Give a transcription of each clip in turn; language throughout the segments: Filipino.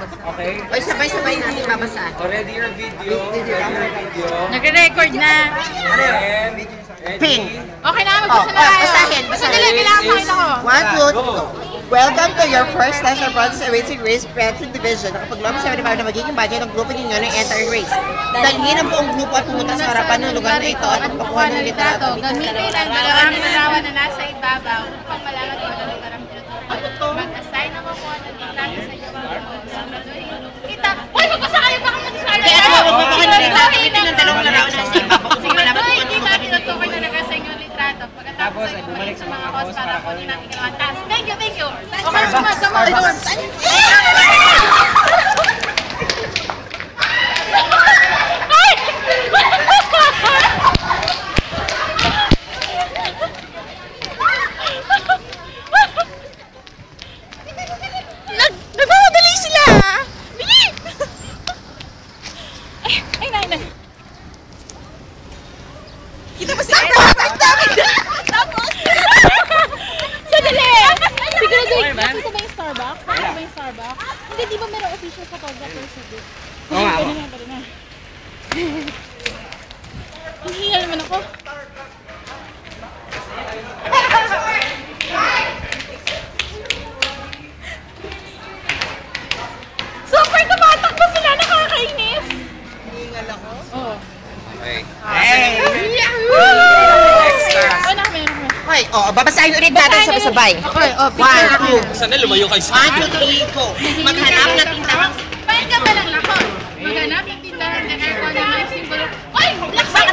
Okay? Ay, sabay-sabay natin babasa. Already your video. Nagre-record na. Ping. Okay na, magbasa na tayo. Basahin. Sandali, kailangan makita ko. 1, 2, 3. Welcome to your first national process of Racing Race Patrick Division. Nakapag-lobby 75 na magiging budget ng grupo ninyo ng entire race. Dalhin ang buong grupo at pumunta sa harapan ng lugar na ito at magpakuha ng litrato. Gamitin ang dalawang larawan na nasa ibabaw upang malaman kung ano lugar ang pinutuloy. Mag-assign ang kukuha ng litrato sa iyo. Kita! Uy, magbasa kayo! Baka mag-assign na Kaya ano, magpakuha ng litrato. Gamitin ang dalawang larawan na nasa ibabaw upang malaman kung ano kita pinutukoy na nag-assign yung litrato. Pagkatapos ay bumalik sa mga host para kunin natin ang task. Thank you, thank you! Okay, come on! Nagmamadali sila! Bili! Ay, nay. Kita ba sila? Tapos! Sadali! Siguro nakita ba yung Starbucks? Nakita ba yung Starbucks? Hindi, di ba merong official photographer sa group? Oo nga. Pwede na. Hinihingal naman ako. Super tumatakbo sila, nakakainis! Hinihingal ako? Oo. Okay. Hey! Oh, nakamihan. Okay, babasahin ulit natin sabay-sabay. Okay, 1, 2. Sana lumayo kayo 1, 2, 3, go! Maghanap na tindahan. Pahin ka ba lang lakon? Maghanap ng tindahan na aircon na may simbolo. Oy! Laksa ka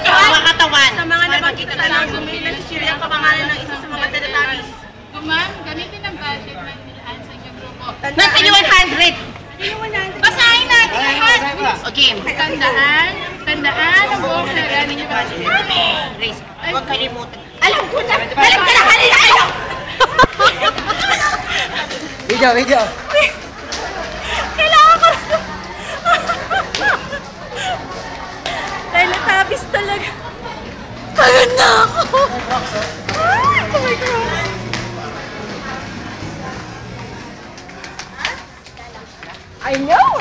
Katawan! Sa mga napakita na lang, bumili ng Shiri ang kapangalan ng isa sa mga deletaris. Gumam, gamitin ang budget na inilaan sa inyong grupo. Nasa inyo 100! Basahin natin lahat! Okay. Tandaan ang buong halaga ninyo budget. Race, huwag kalimutan. Alam ko na! Alam ko na! Kanina kayo! Video! Kailangan ko! Teletubbies talaga. Pagod na ako! Oh my God! I know!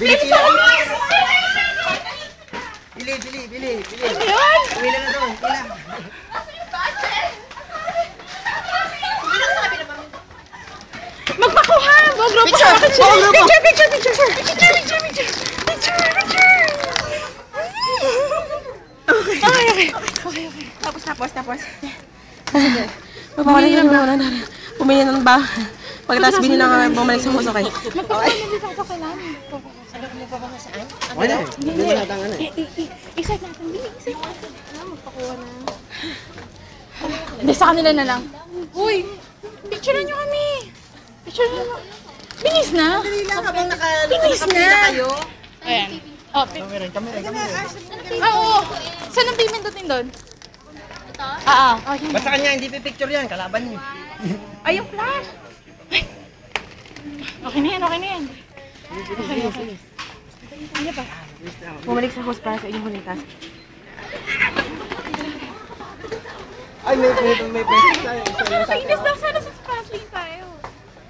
Bili! Pila na doon, pila. Magpakuha! Buong grupo! Picture! Okay. Tapos. Magpapalagay na muna na. Pumili ng ba? Pagkatapos bili na bumalik sa host, okay? Magpapalagay ka kailangan. Wala. Hindi mo natang ano eh. Isay natin. Magpakuha na. Hindi, sa kanila na lang. Uy! Picturean nyo kami! Binis na! Dali lang habang Binis nakapila na! kayo. Ayan. Oh, oo! Saan ang pimindutin doon? Ito? Oo. Basta kanya, hindi pipicture yan, kalaban niyo. Ay, yung flash! Okay na yan. Okay. Ano pa? Bumalik sa host para sa inyong huling task. Ay, may pwede tayo. Kainis daw sana sa Fastlane tayo.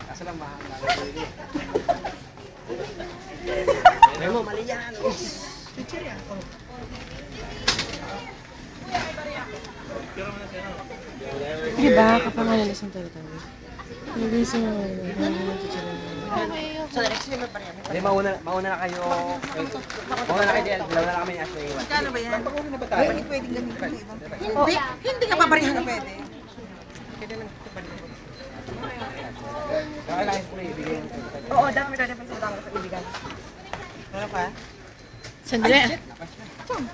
Kaso lang mahal. Memo, mali yan. Picture yan. Diba, kapangalan na siyang teletubby? Hindi siya. So, the next naman pa rin. Hindi, mauna na kayo. Mauna na kayo dyan. Dalawa na kami ni Ashley. Magkano ba yan? Pag-uwi na ba tayo? Pwede pwedeng gamitin ng iba. Hindi ka pabarihan na pwede. Kaya lang spray, bigay yung Oo, dami na defense sa ibigan. Ano pa? Sandali.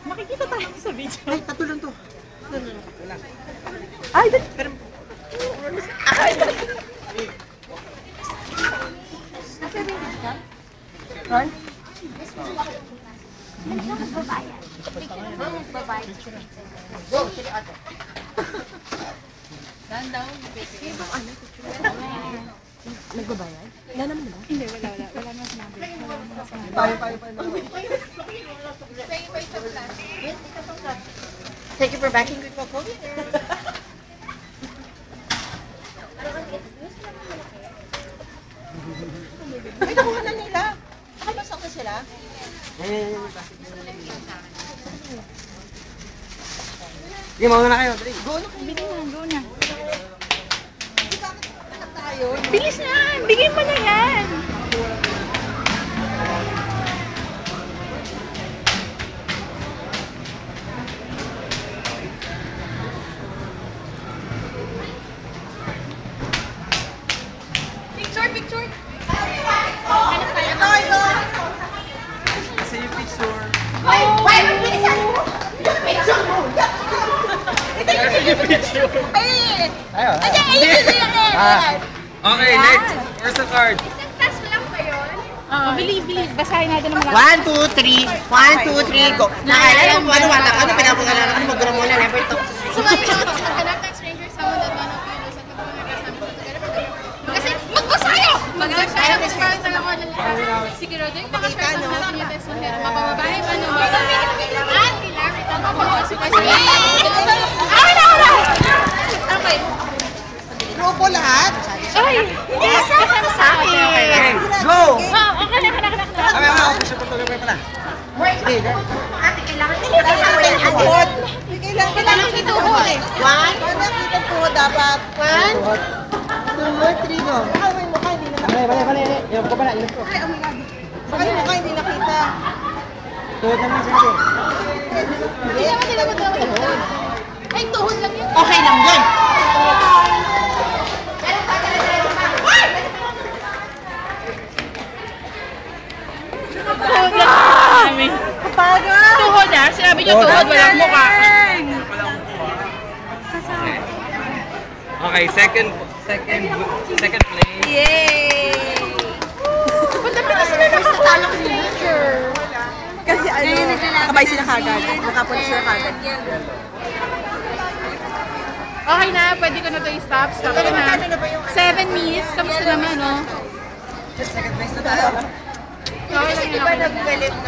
Makikita tayo sa video. Ay, tatlo lang to. Ay, pero... Ron? Nagbabayad? Wala naman ba? Hindi, wala naman sinabi. Tayo. Thank you for backing with Coco. Ay, nakuha na nila. Nakamasok na sila. Sige, mauna na kayo. Dali. Go na kayo. Go na. Tayo. Bilis na! Bigay mo na yan! Picture, picture! Ito. Kasi yung picture. Wait, bilisan mo. Yung picture mo. Kasi yung picture. Ay, Ayaw. Okay, next. Where's the card? Oo, bilis. Basahin natin ng mga... 1, 2, 3. 1, 2, 3, go. Nakaalala mo ano wala ka? Ano pinapangalan? Ano magulong muna? Never talk. Connect ang stranger someone that one of you knows at magkakasama sa together. Kasi magbasa kayo! Magbasa kayo! Mas parang talaga na lahat. Sigurado yung makashare sa mga communities mo nila. Mapababae man o mga... At kailangan ito mapabawas. Okay. Grupo lahat? Ay! Yes! Kasama sa akin. Okay, go! Okay na. Kami, official photographer pala. Sige, go. Kailangan ituhod eh. 1, nakita po dapat. 1, 2, 3, go. Baka may mukha hindi na nakita. Bali. Yung ko pala, yung ko. Ay, oh my God. Baka yung mukha hindi nakita. Tuhod naman siya kasi. Ay, tuhod lang yun. Okay lang yun. Tuhod lang. Kapagod. Tuhod ah. Sinabi niyo tuhod, walang mukha. Okay, second place. Yay! Ba't naman na sila nakakuha ng stranger? Kasi ano, nakabay sila kagad. Nakapunta sila kagad. Okay na, pwede ko na ito i-stop. Stop ko na. 7 minutes. Kamusta naman, no? Second place na tayo. Okay lang yun ako. naggalit na